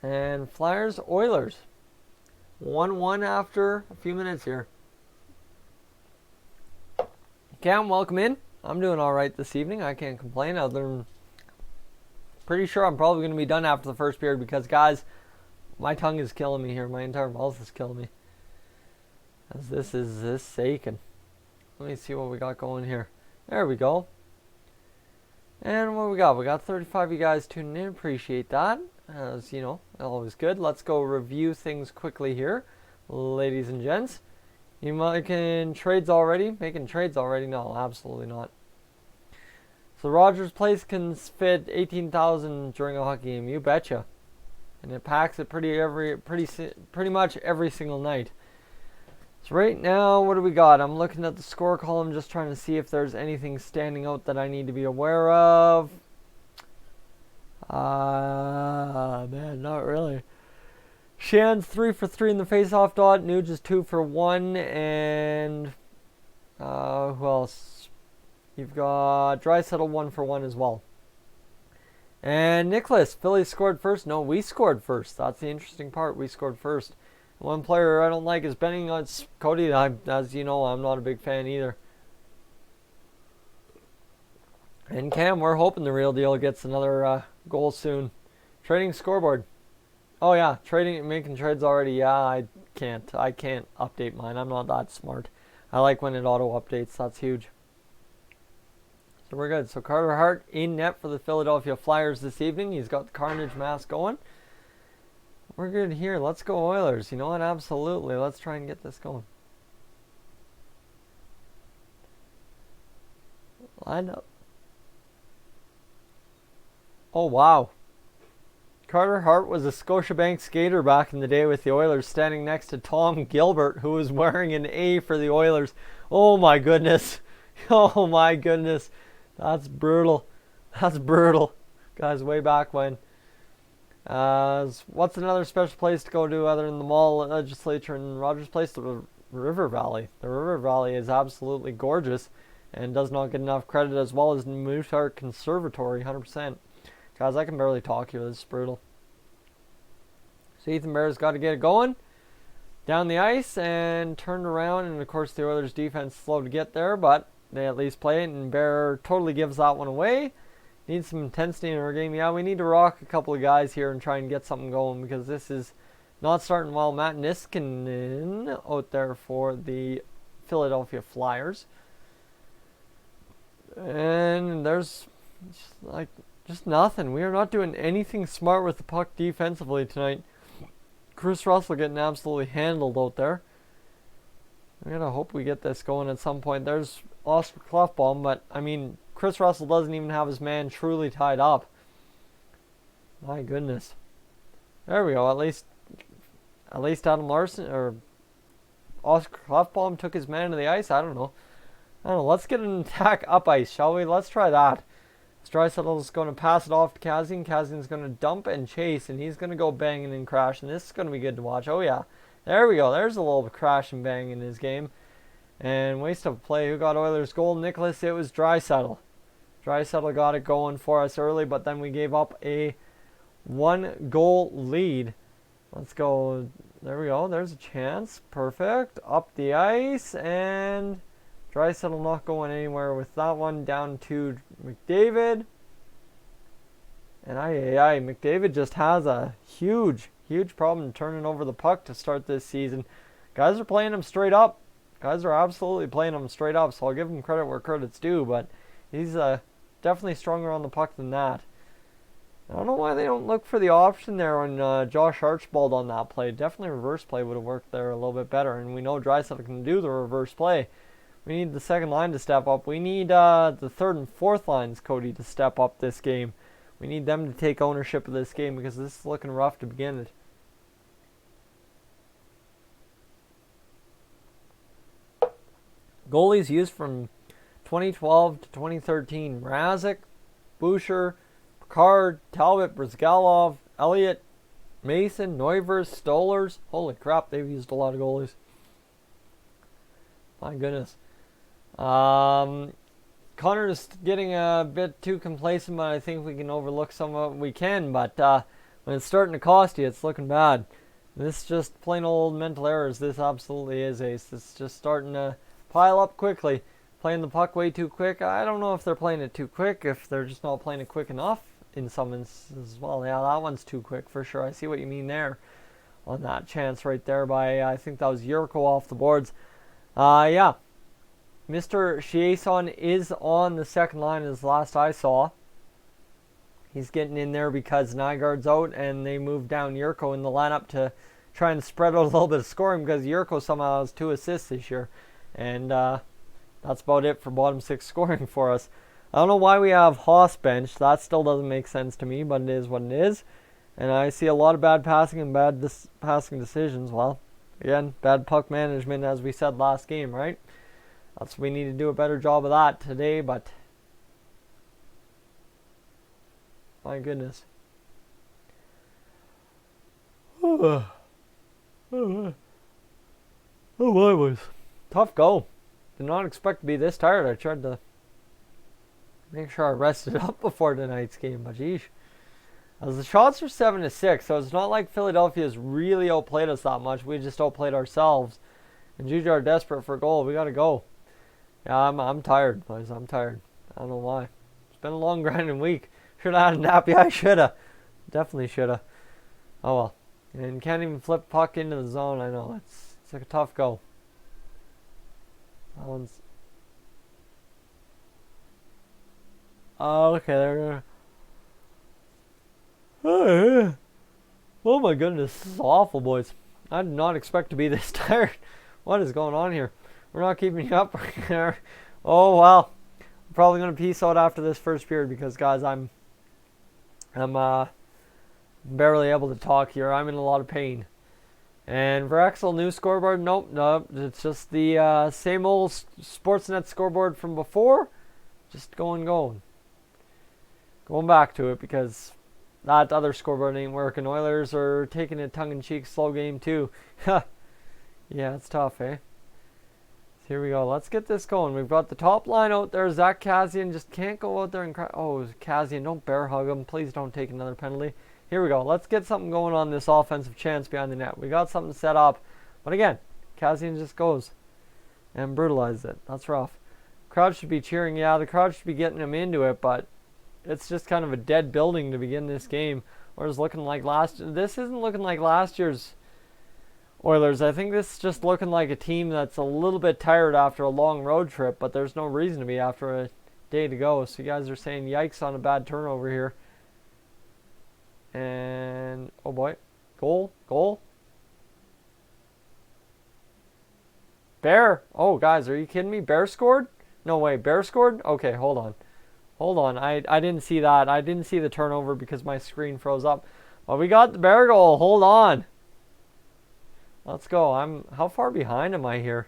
And Flyers, Oilers. 1-1 after a few minutes here. Cam, welcome in. I'm doing all right this evening. I can't complain. Other than pretty sure I'm probably going to be done after the first period because, guys, my tongue is killing me here. My entire mouth is killing me. As this is aching. Let me see what we got going here. There we go. And what we got? We got 35 of you guys tuning in. Appreciate that. As you know, always good. Let's go review things quickly here, ladies and gents. You making trades already? Making trades already? No, absolutely not. So Rogers Place can fit 18,000 during a hockey game. You betcha. And it packs it pretty much every single night. So right now, what do we got? I'm looking at the score column, just trying to see if there's anything standing out that I need to be aware of. Man, not really. Shan's 3 for 3 in the face-off dot. Nuge is 2 for 1. And who else? You've got Draisaitl 1 for 1 as well. And Nicholas, Philly scored first. No, we scored first. That's the interesting part. We scored first. One player I don't like is Benning on Cody. As you know, I'm not a big fan either. And Cam, we're hoping the real deal gets another goal soon. Trading scoreboard. Oh yeah, making trades already. Yeah, I can't update mine. I'm not that smart. I like when it auto updates. That's huge. So we're good. So Carter Hart in net for the Philadelphia Flyers this evening. He's got the Carnage mask going. We're good here. Let's go Oilers. You know what? Absolutely. Let's try and get this going. Line up. Oh, wow. Carter Hart was a Scotiabank skater back in the day with the Oilers, standing next to Tom Gilbert, who was wearing an A for the Oilers. Oh, my goodness. Oh, my goodness. That's brutal. That's brutal. Guys, way back when. What's another special place to go to other than the mall legislature in Rogers Place? The River Valley. The River Valley is absolutely gorgeous and does not get enough credit, as well as Mountart Conservatory, 100%. Guys, I can barely talk here. This is brutal. So Ethan Bear's got to get it going down the ice and turned around, and of course the Oilers defense slow to get there, but they at least play it, and Bear totally gives that one away. Need some intensity in our game. Yeah, we need to rock a couple of guys here and try and get something going, because this is not starting well. Matt Niskanen out there for the Philadelphia Flyers. And there's just nothing. We are not doing anything smart with the puck defensively tonight. Chris Russell getting absolutely handled out there. I gotta hope we get this going at some point. There's Oscar Klefbom, but I mean, Chris Russell doesn't even have his man truly tied up. My goodness. There we go. At least Adam Larson or Oscar Klefbom took his man to the ice. I don't know. Let's get an attack up ice, shall we? Let's try that. Draisaitl's going to pass it off to Kassian. Kassian's going to dump and chase, and he's going to go banging and crashing. This is going to be good to watch. Oh, yeah. There we go. There's a little crash and bang in his game. And waste of play. Who got Oilers' goal? Nicholas. It was Draisaitl. Draisaitl got it going for us early, but then we gave up a 1-goal lead. Let's go. There we go. There's a chance. Perfect. Up the ice, and Draisaitl not going anywhere with that one. Down to McDavid. And McDavid just has a huge problem turning over the puck to start this season. Guys are playing him straight up. Guys are absolutely playing him straight up, so I'll give him credit where credit's due, but he's definitely stronger on the puck than that. I don't know why they don't look for the option there on Josh Archibald on that play. Definitely reverse play would have worked there a little bit better, and we know Draisaitl can do the reverse play. We need the second line to step up. We need the third and fourth lines, Cody, to step up this game. We need them to take ownership of this game because this is looking rough to begin it. Goalies used from 2012 to 2013. Mrazek, Boucher, Picard, Talbot, Brizgalov, Elliott, Mason, Neuvers, Stollers. Holy crap, they've used a lot of goalies. My goodness. Connor's getting a bit too complacent, but I think we can overlook some of what we can. But when it's starting to cost you, it's looking bad. This is just plain old mental errors. This absolutely is, Ace. It's just starting to pile up quickly. Playing the puck way too quick. I don't know if they're playing it too quick, if they're just not playing it quick enough in some instances as well. Yeah, that one's too quick for sure. I see what you mean there on that chance right there by, I think that was Yurko off the boards. Yeah. Mr. Chiasson is on the second line as last I saw. He's getting in there because Nygaard's out and they moved down Yurko in the lineup to try and spread out a little bit of scoring because Yurko somehow has 2 assists this year. And that's about it for bottom 6 scoring for us. I don't know why we have Haas bench. That still doesn't make sense to me, but it is what it is. And I see a lot of bad passing and bad passing decisions. Well, again, bad puck management as we said last game, right? We need to do a better job of that today, but my goodness. Oh my was tough go. Did not expect to be this tired. I tried to make sure I rested up before tonight's game, but geez. As the shots are 7-6, so it's not like Philadelphia's really outplayed us that much. We just outplayed ourselves. And Juju are desperate for a goal. We gotta go. Yeah, I'm tired, boys. I'm tired. I don't know why. It's been a long grinding week. Should have had a nap. Yeah, I should have. Definitely should have. Oh well. And can't even flip puck into the zone. I know. It's like a tough go. That one's... Oh, okay. There we go. Oh my goodness. This is awful, boys. I did not expect to be this tired. What is going on here? We're not keeping you up right there. Oh, well. I'm probably going to peace out after this first period because, guys, I'm barely able to talk here. I'm in a lot of pain. And for Axel, new scoreboard? Nope. It's just the same old Sportsnet scoreboard from before. Just going back to it because that other scoreboard ain't working. Oilers are taking a tongue-in-cheek slow game, too. Yeah, it's tough, eh? Here we go. Let's get this going. We've got the top line out there. Zach Kassian just can't go out there and cry. Oh, Kassian, don't bear hug him. Please don't take another penalty. Here we go. Let's get something going on this offensive chance behind the net. We got something set up. But again, Kassian just goes and brutalizes it. That's rough. Crowd should be cheering. Yeah, the crowd should be getting him into it, but it's just kind of a dead building to begin this game. Or it's looking like this isn't looking like last year's Oilers. I think this is just looking like a team that's a little bit tired after a long road trip, but there's no reason to be after a day to go. So you guys are saying yikes on a bad turnover here. And, oh boy, goal. Bear. Oh, guys, are you kidding me? Bear scored? No way, Bear scored? Okay, hold on. I didn't see that. I didn't see the turnover because my screen froze up. Well, we got the Bear goal. Hold on. Let's go. How far behind am I here?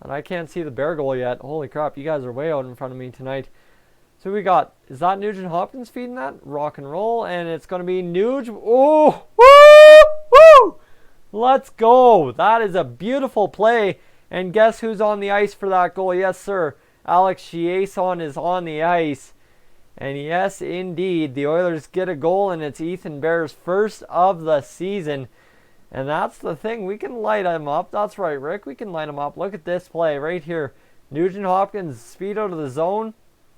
And I can't see the Bear goal yet. Holy crap, you guys are way out in front of me tonight. So we got, is that Nugent Hopkins feeding that? Rock and roll, and it's going to be Nuge. Oh, woo! Let's go. That is a beautiful play. And guess who's on the ice for that goal? Yes, sir. Alex Chiasson is on the ice. And yes, indeed, the Oilers get a goal, and it's Ethan Bear's first of the season. And that's the thing. We can light him up. That's right, Rick. We can light him up. Look at this play right here. Nugent Hopkins, speed out of the zone,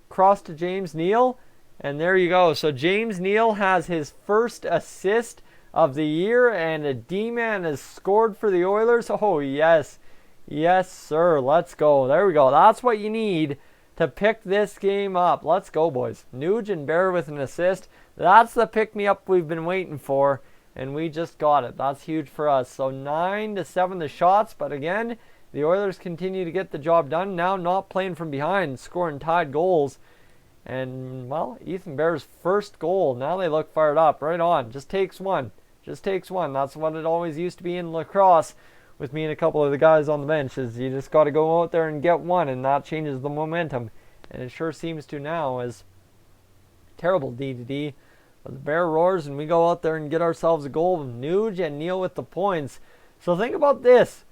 cross to James Neal, and there you go. So James Neal has his first assist of the year, and a D-man has scored for the Oilers. Oh, yes. Yes, sir. Let's go. There we go. That's what you need to pick this game up. Let's go, boys. Nuge and Bear with an assist. That's the pick-me-up we've been waiting for. And we just got it. That's huge for us. So 9-7 the shots. But again, the Oilers continue to get the job done. Now not playing from behind, scoring tied goals. And, well, Ethan Bear's first goal. Now they look fired up. Right on. Just takes one. Just takes one. That's what it always used to be in lacrosse with me and a couple of the guys on the bench. Is you just got to go out there and get one. And that changes the momentum. And it sure seems to now as terrible D-to-D. But the Bear roars and we go out there and get ourselves a goal. Nuge and Neal with the points. So think about this.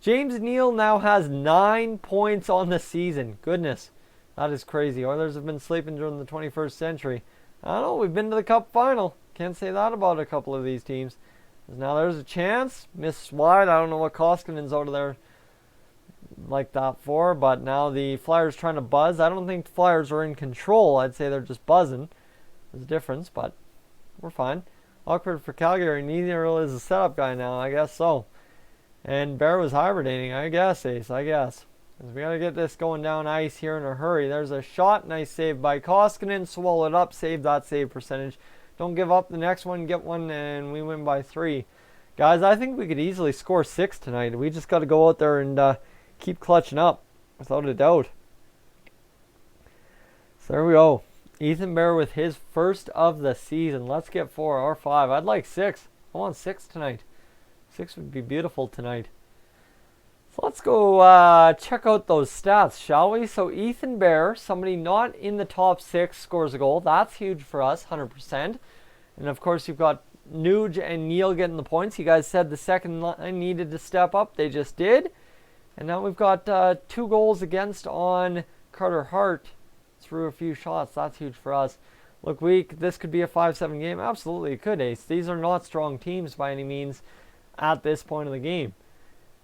James Neal now has 9 points on the season. Goodness, that is crazy. Oilers have been sleeping during the 21st century. I don't know, we've been to the Cup final. Can't say that about a couple of these teams. Now there's a chance. Missed wide. I don't know what Koskinen's out of there like that for. But now the Flyers trying to buzz. I don't think the Flyers are in control. I'd say they're just buzzing. There's a difference, but we're fine. Awkward for Calgary. Neither is a setup guy now. I guess so. And Bear was hibernating. I guess, Ace. I guess. Because we got to get this going down ice here in a hurry. There's a shot. Nice save by Koskinen. Swallow it up. Save that save percentage. Don't give up the next one. Get one, and we win by 3. Guys, I think we could easily score 6 tonight. We just got to go out there and keep clutching up. Without a doubt. So there we go. Ethan Bear with his first of the season. Let's get 4 or 5. I'd like 6. I want 6 tonight. 6 would be beautiful tonight. So let's go check out those stats, shall we? So Ethan Bear, somebody not in the top 6, scores a goal. That's huge for us, 100%. And of course you've got Nuge and Neal getting the points. You guys said the second line needed to step up. They just did. And now we've got 2 goals against on Carter Hart. Through a few shots. That's huge for us. Look, this could be a 5-7 game. Absolutely, it could, Ace. These are not strong teams by any means at this point of the game.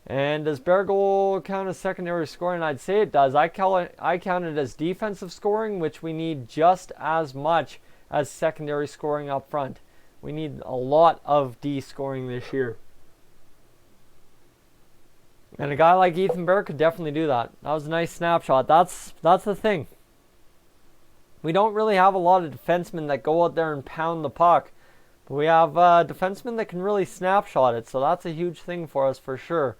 And does Bear goal count as secondary scoring? I'd say it does. I count it as defensive scoring, which we need just as much as secondary scoring up front. We need a lot of D scoring this year. And a guy like Ethan Bear could definitely do that. That was a nice snapshot. That's the thing. We don't really have a lot of defensemen that go out there and pound the puck. But we have defensemen that can really snapshot it. So that's a huge thing for us for sure.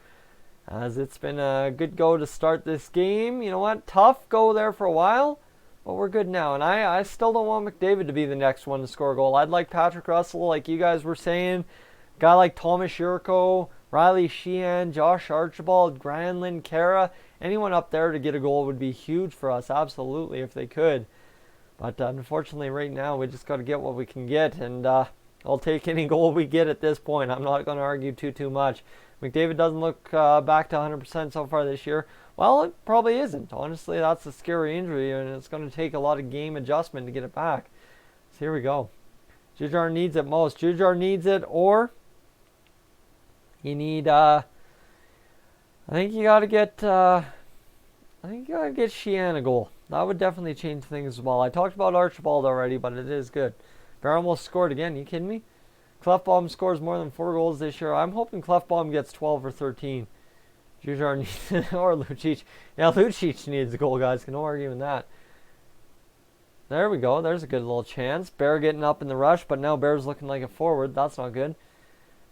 As it's been a good go to start this game. You know what? Tough go there for a while. But we're good now. And I still don't want McDavid to be the next one to score a goal. I'd like Patrick Russell, like you guys were saying. A guy like Thomas Yurko, Riley Sheehan, Josh Archibald, Granlund, Kara. Anyone up there to get a goal would be huge for us. Absolutely, if they could. But unfortunately, right now, we just got to get what we can get. And I'll take any goal we get at this point. I'm not going to argue too much. McDavid doesn't look back to 100% so far this year. Well, it probably isn't. Honestly, that's a scary injury, and it's going to take a lot of game adjustment to get it back. So here we go. Jujar needs it most. Jujar needs it, or you need. I think you got to get. Sheehan a goal. That would definitely change things as well. I talked about Archibald already, but it is good. Bear almost scored again. You kidding me? Clefbaum scores more than 4 goals this year. I'm hoping Clefbaum gets 12 or 13. Jujar needs, or Lucic. Yeah, Lucic needs a goal, guys. No arguing that. There we go. There's a good little chance. Bear getting up in the rush, but now Bear's looking like a forward. That's not good.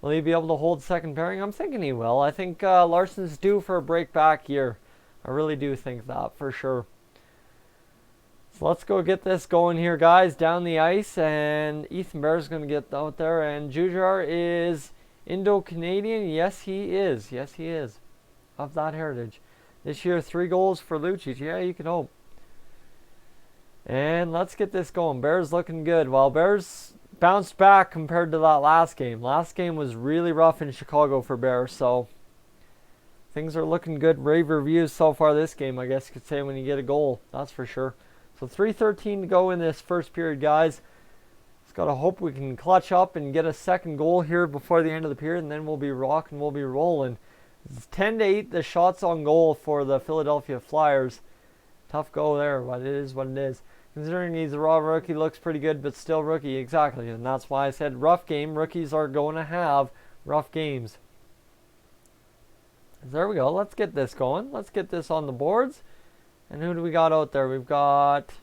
Will he be able to hold second pairing? I'm thinking he will. I think Larson's due for a break back here. I really do think that, for sure. So let's go get this going here, guys. Down the ice, and Ethan Bear's going to get out there. And Jujar is Indo-Canadian. Yes, he is. Yes, he is. Of that heritage. This year, 3 goals for Lucic. Yeah, you can hope. And let's get this going. Bears looking good. Well, Bears bounced back compared to that last game. Last game was really rough in Chicago for Bears, so things are looking good. Rave reviews so far this game, I guess you could say, when you get a goal. That's for sure. So 3:13 to go in this first period, guys. Just got to hope we can clutch up and get a second goal here before the end of the period, and then we'll be rocking, we'll be rolling. It's 10-8, the shots on goal for the Philadelphia Flyers. Tough go there, but it is what it is. Considering he's a raw rookie, looks pretty good, but still rookie, exactly. And that's why I said rough game. Rookies are going to have rough games. There we go. Let's get this going. Let's get this on the boards. And who do we got out there? We've got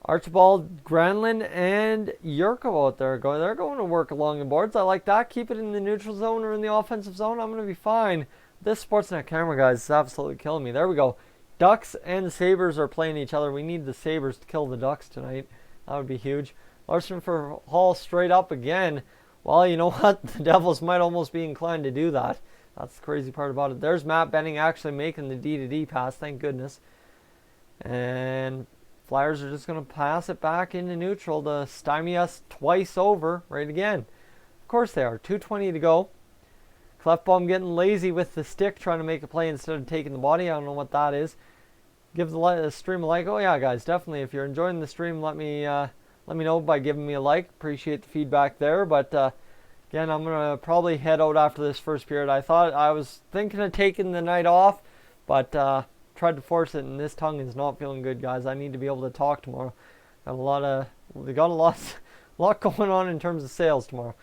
Archibald, Granlund, and Yurko out there. They're going to work along the boards. I like that. Keep it in the neutral zone or in the offensive zone. I'm going to be fine. This Sportsnet camera, guys, is absolutely killing me. There we go. Ducks and Sabres are playing each other. We need the Sabres to kill the Ducks tonight. That would be huge. Larson for Hall straight up again. Well, you know what? The Devils might almost be inclined to do that. That's the crazy part about it. There's Matt Benning actually making the D-to-D pass. Thank goodness. And Flyers are just going to pass it back into neutral to stymie us twice over right again. Of course they are. 2:20 to go. Clefbaum getting lazy with the stick, trying to make a play instead of taking the body. I don't know what that is. Give the stream a like. Oh yeah, guys, definitely. If you're enjoying the stream, let me know by giving me a like. Appreciate the feedback there. But again, I'm gonna probably head out after this first period. I was thinking of taking the night off, but tried to force it, and this tongue is not feeling good, guys. I need to be able to talk tomorrow. We got a lot going on in terms of sales tomorrow.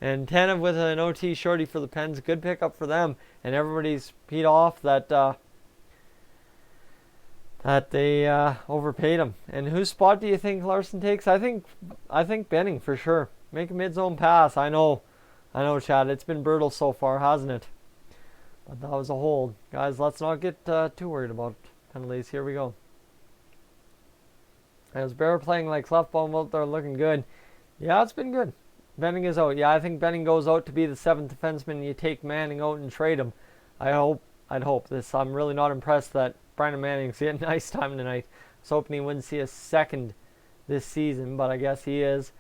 And Tanev with an OT shorty for the Pens. Good pickup for them. And everybody's peed off that they overpaid him. And whose spot do you think Larson takes? I think Benning for sure. Make a mid-zone pass. I know, Chad. It's been brutal so far, hasn't it? But that was a hold. Guys, let's not get too worried about penalties. Here we go. As Bear playing like Clefbaum out there looking good. Yeah, it's been good. Benning is out. Yeah, I think Benning goes out to be the 7th defenseman. You take Manning out and trade him. I'd hope this. I'm really not impressed that Brandon Manning's getting ice time tonight. I was hoping he wouldn't see a second this season, but I guess he is.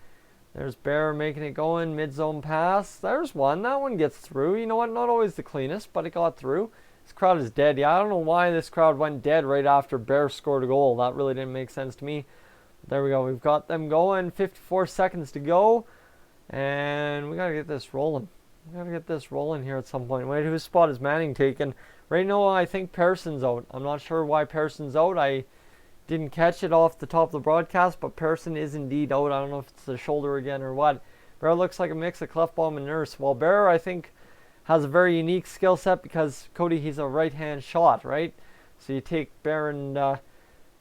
There's Bear making it going. Mid-zone pass. There's one. That one gets through. You know what? Not always the cleanest, but it got through. This crowd is dead. Yeah, I don't know why this crowd went dead right after Bear scored a goal. That really didn't make sense to me. There we go. We've got them going. 54 seconds to go. And we got to get this rolling. We got to get this rolling here at some point. Wait, whose spot is Manning taking? Right now, I think Pearson's out. I'm not sure why Pearson's out. I didn't catch it off the top of the broadcast, but Pearson is indeed out. I don't know if it's the shoulder again or what. Bear looks like a mix of Clefbaum and Nurse. Well, Bear, I think, has a very unique skill set because, Cody, he's a right-hand shot, right? So you take Bear and, or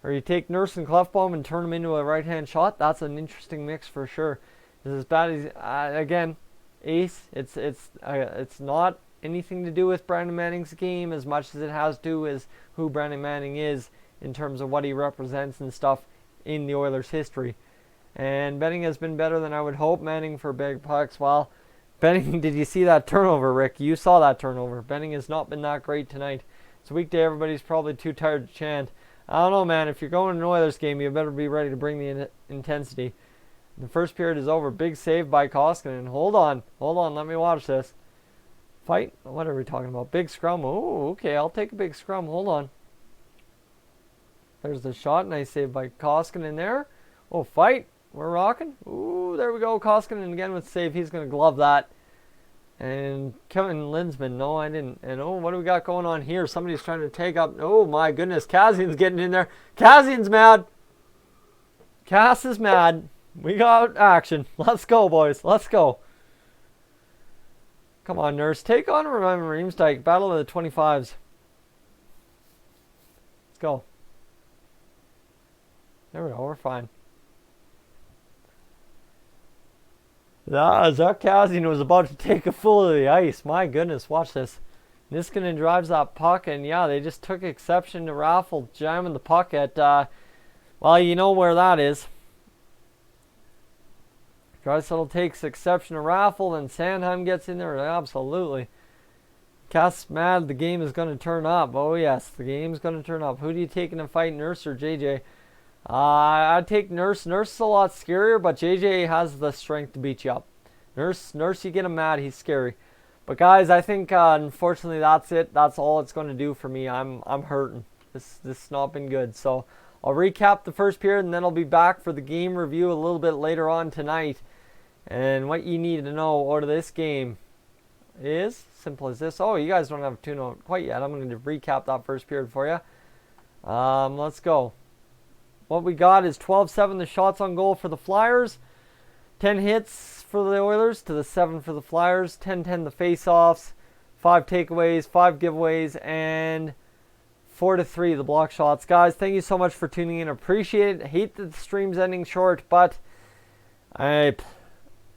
you take Nurse and Clefbaum and turn them into a right-hand shot. That's an interesting mix for sure. It's as bad as, again, ace. It's not anything to do with Brandon Manning's game as much as it has to do with who Brandon Manning is in terms of what he represents and stuff in the Oilers' history. And Benning has been better than I would hope. Manning for big pucks. Well, Benning, did you see that turnover, Rick? You saw that turnover. Benning has not been that great tonight. It's a weekday. Everybody's probably too tired to chant. I don't know, man. If you're going to an Oilers game, you better be ready to bring the intensity. The first period is over. Big save by Koskinen. Hold on. Let me watch this. Fight? What are we talking about? Big scrum. Oh, okay. I'll take a big scrum. Hold on. There's the shot. Nice save by Koskinen there. Oh, fight. We're rocking. Ooh, there we go. Koskinen again with save. He's going to glove that. And Kevin Linsman. No, I didn't. And oh, what do we got going on here? Somebody's trying to take up. Oh, my goodness. Kazian's getting in there. Kazian's mad. Cass is mad. We got action. Let's go, boys. Let's go. Come on, Nurse. Take on Reemstike. Battle of the 25s. Let's go. There we go. We're fine. Zach Kassian was about to take a fool of the ice. My goodness, watch this. Niskanen drives that puck, and yeah, they just took exception to Raffle jamming the puck at, well, you know where that is. Draisaitl takes exception to Raffle, and Sandheim gets in there. Absolutely. Cass mad the game is going to turn up. Oh, yes, the game's going to turn up. Who do you take in a fight, Nurse or JJ? I'd take Nurse. Nurse is a lot scarier, but JJ has the strength to beat you up. Nurse, you get him mad, he's scary. But guys, I think unfortunately that's it. That's all it's going to do for me. I'm hurting. This has not been good. So I'll recap the first period, and then I'll be back for the game review a little bit later on tonight. And what you need to know out of this game is simple as this. Oh, you guys don't have a tune out quite yet. I'm going to recap that first period for you. Let's go. What we got is 12-7 the shots on goal for the Flyers, 10 hits for the Oilers to the 7 for the Flyers, 10-10 the face-offs, 5 takeaways, 5 giveaways, and 4-3 the block shots. Guys, thank you so much for tuning in. Appreciate it. Hate that the stream's ending short, but I'm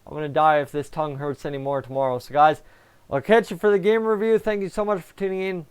going to die if this tongue hurts anymore tomorrow. So guys, I'll catch you for the game review. Thank you so much for tuning in.